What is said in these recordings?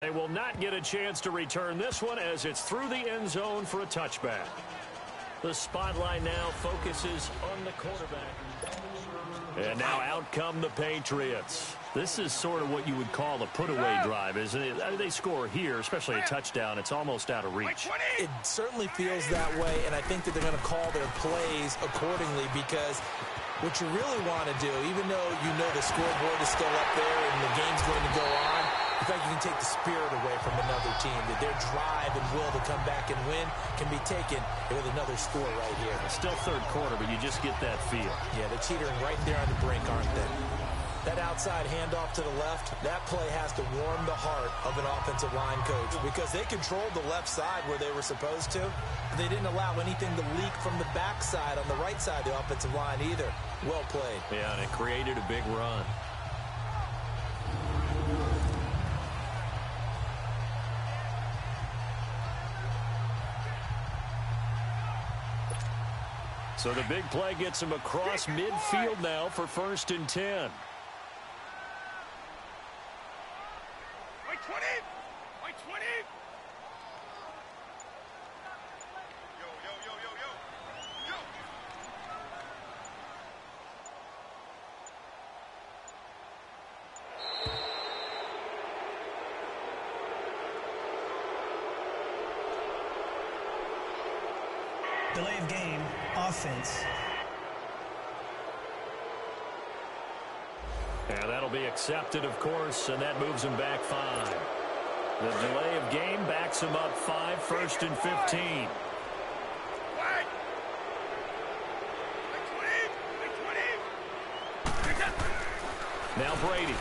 They will not get a chance to return this one as it's through the end zone for a touchback. The spotlight now focuses on the quarterback. And now out come the Patriots. This is sort of what you would call a put-away drive, isn't it? I mean, they score here, especially a touchdown. It's almost out of reach. It certainly feels that way, and I think that they're going to call their plays accordingly because what you really want to do, even though you know the scoreboard is still up there and the game's going to go on, in fact, you can take the spirit away from another team, that their drive and will to come back and win can be taken with another score right here. Still third quarter, but you just get that feel. Yeah, they're teetering right there on the brink, aren't they? That outside handoff to the left, that play has to warm the heart of an offensive line coach because they controlled the left side where they were supposed to. They didn't allow anything to leak from the backside on the right side of the offensive line either. Well played. Yeah, and it created a big run. So the big play gets him across midfield now for 1st and 10. Delay of game, offense. And that'll be accepted, of course, and that moves him back 5. The delay of game backs him up 5, 1st and 15. Now Brady.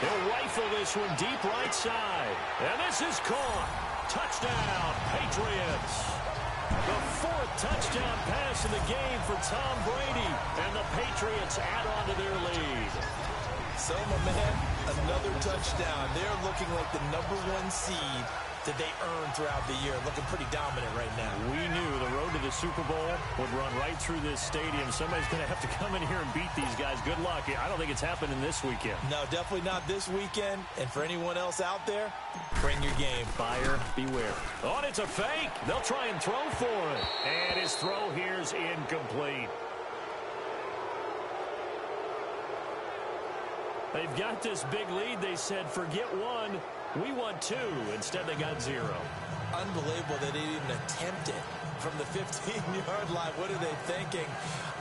He'll rifle this one deep right side. And this is caught. Touchdown, Patriots. The 4th touchdown pass in the game for Tom Brady. And the Patriots add on to their lead. So, my man, another touchdown. They're looking like the #1 seed that they earned throughout the year. Looking pretty dominant right now. We knew the road to the Super Bowl would run right through this stadium. Somebody's going to have to come in here and beat these guys. Good luck. I don't think it's happening this weekend. No, definitely not this weekend. And for anyone else out there, bring your game. Buyer beware. Oh, and it's a fake. They'll try and throw for it. And his throw here's incomplete. They've got this big lead. They said, forget 1. We want 2. Instead, they got 0. Unbelievable that they didn't even attempt it from the 15-yard line. What are they thinking?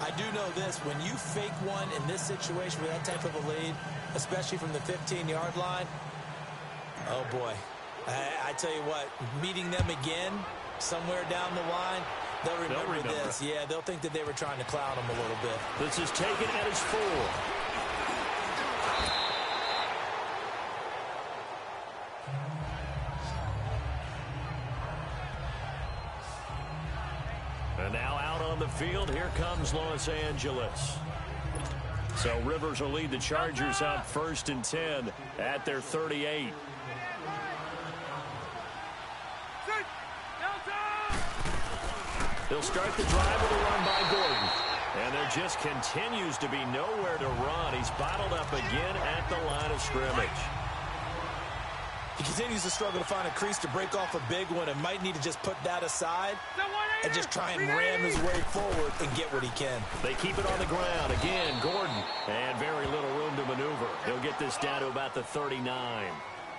I do know this. When you fake one in this situation with that type of a lead, especially from the 15-yard line, oh, boy. I tell you what, meeting them again somewhere down the line, they'll remember this. Yeah, they'll think that they were trying to clown them a little bit. This is taken at his 4. And now out on the field, here comes Los Angeles. So Rivers will lead the Chargers out 1st and 10 at their 38. He'll start the drive with a run by Gordon. And there just continues to be nowhere to run. He's bottled up again at the line of scrimmage. He continues to struggle to find a crease to break off a big one and might need to just put that aside and just try and ram his way forward and get what he can. They keep it on the ground. Again, Gordon. And very little room to maneuver. He'll get this down to about the 39.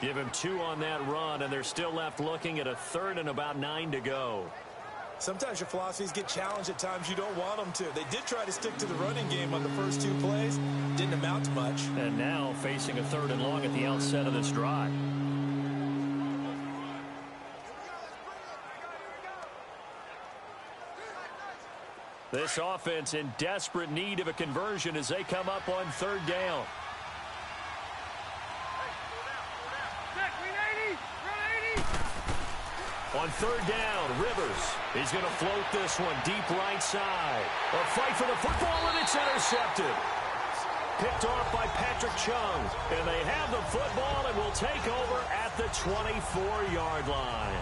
Give him 2 on that run, and they're still left looking at a 3rd and about 9 to go. Sometimes your philosophies get challenged at times you don't want them to. They did try to stick to the running game on the first 2 plays. Didn't amount to much. And now facing a 3rd and long at the outset of this drive. This offense in desperate need of a conversion as they come up on 3rd down. On 3rd down, Rivers. He's going to float this one deep right side. A fight for the football, and it's intercepted. Picked off by Patrick Chung. And they have the football and will take over at the 24-yard line.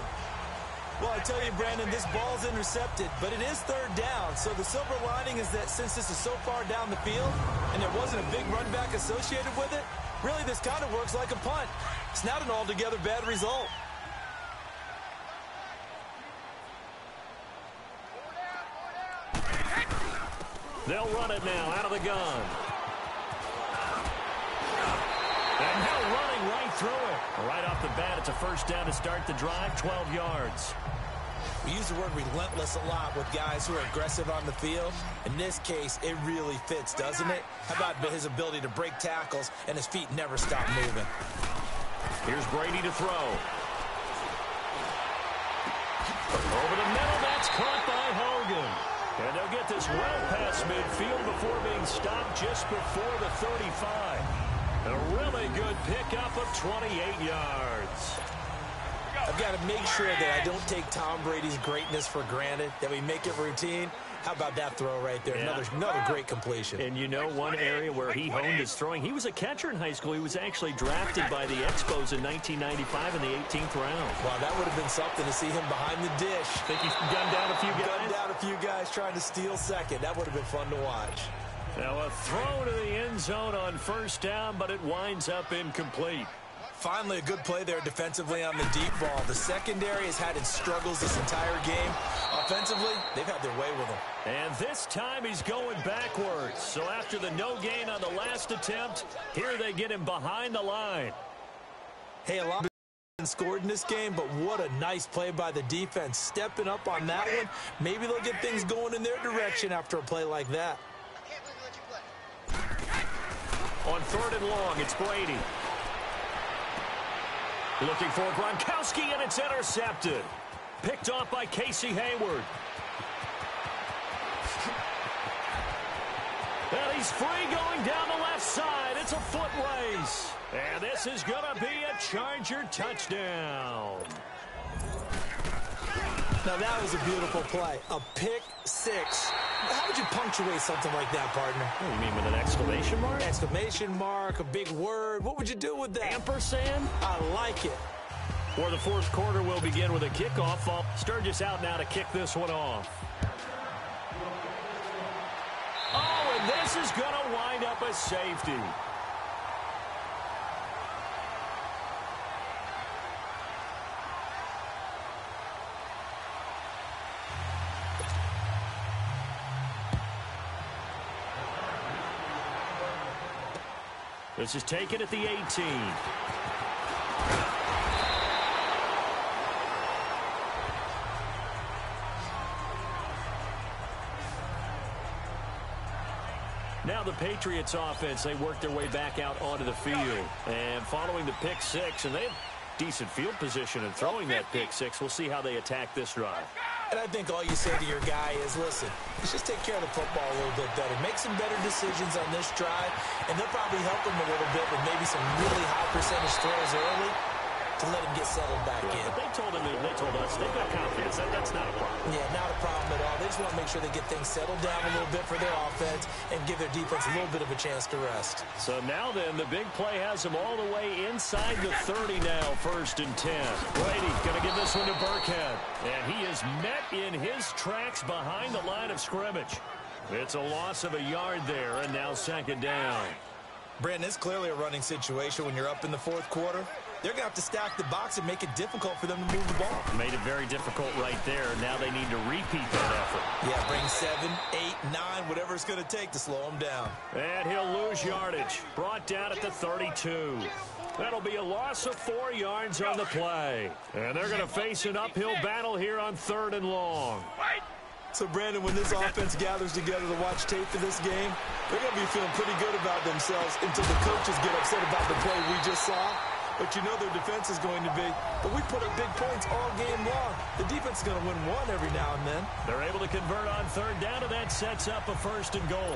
Well, I tell you, Brandon, this ball's intercepted, but it is 3rd down. So the silver lining is that since this is so far down the field and there wasn't a big run back associated with it, Really, this kind of works like a punt. It's not an altogether bad result. They'll run it now out of the gun. And now running right through it. Right off the bat, it's a first down to start the drive, 12 yards. We use the word relentless a lot with guys who are aggressive on the field. In this case, it really fits, doesn't it? How about his ability to break tackles and his feet never stop moving? Here's Brady to throw. Over the middle, that's caught by Hogan. And they'll get this well past midfield before being stopped just before the 35. A really good pickup of 28 yards. I've got to make sure that I don't take Tom Brady's greatness for granted, that we make it routine. How about that throw right there? Yeah. Another great completion. And you know one area where he honed his throwing, he was a catcher in high school. He was actually drafted by the Expos in 1995 in the 18th round. Wow, that would have been something to see him behind the dish. Think he's gunned down a few guys? Gunned down a few guys trying to steal second. That would have been fun to watch. Now a throw to the end zone on first down, but it winds up incomplete. Finally, a good play there defensively on the deep ball. The secondary has had its struggles this entire game. Offensively, they've had their way with him. And this time he's going backwards. So after the no gain on the last attempt, here they get him behind the line. Hey, a lot been scored in this game, but what a nice play by the defense. Stepping up on that one. Maybe they'll get things going in their direction after a play like that. On third and long, it's Brady. Looking for Gronkowski, and it's intercepted. Picked off by Casey Hayward. And he's free going down the left side. It's a foot race. And this is going to be a Charger touchdown. Now, that was a beautiful play. A pick six. How would you punctuate something like that, partner? What do you mean, with an exclamation mark? Exclamation mark, a big word. What would you do with that? Ampersand? I like it. For the fourth quarter, will begin with a kickoff. Sturgis out now to kick this one off. Oh, and this is going to wind up a safety. This is taken at the 18. Now the Patriots offense, they work their way back out onto the field. And following the pick six, and they have decent field position in throwing that pick six. We'll see how they attack this drive. And I think all you say to your guy is, listen, let's just take care of the football a little bit better. Make some better decisions on this drive, and they'll probably help him a little bit with maybe some really high percentage throws early to let him get settled back in. But they told us they've got confidence. That's not a problem. Yeah, not a problem at all. They just want to make sure they get things settled down a little bit for their offense and give their defense a little bit of a chance to rest. So now then, the big play has them all the way inside the 30 now, 1st and 10. Brady going to give this one to Burkhead. And he is met in his tracks behind the line of scrimmage. It's a loss of a yard there, and now 2nd down. Brandon, it's clearly a running situation when you're up in the fourth quarter. They're going to have to stack the box and make it difficult for them to move the ball. Made it very difficult right there. Now they need to repeat that effort. Yeah, bring 7, 8, 9, whatever it's going to take to slow them down. And he'll lose yardage. Brought down at the 32. That'll be a loss of 4 yards on the play. And they're going to face an uphill battle here on 3rd and long. So, Brandon, when this offense gathers together to watch tape for this game, they're going to be feeling pretty good about themselves until the coaches get upset about the play we just saw. But you know their defense is going to be, but we put up big points all game long. The defense is going to win one every now and then. They're able to convert on 3rd down, and that sets up a 1st and goal.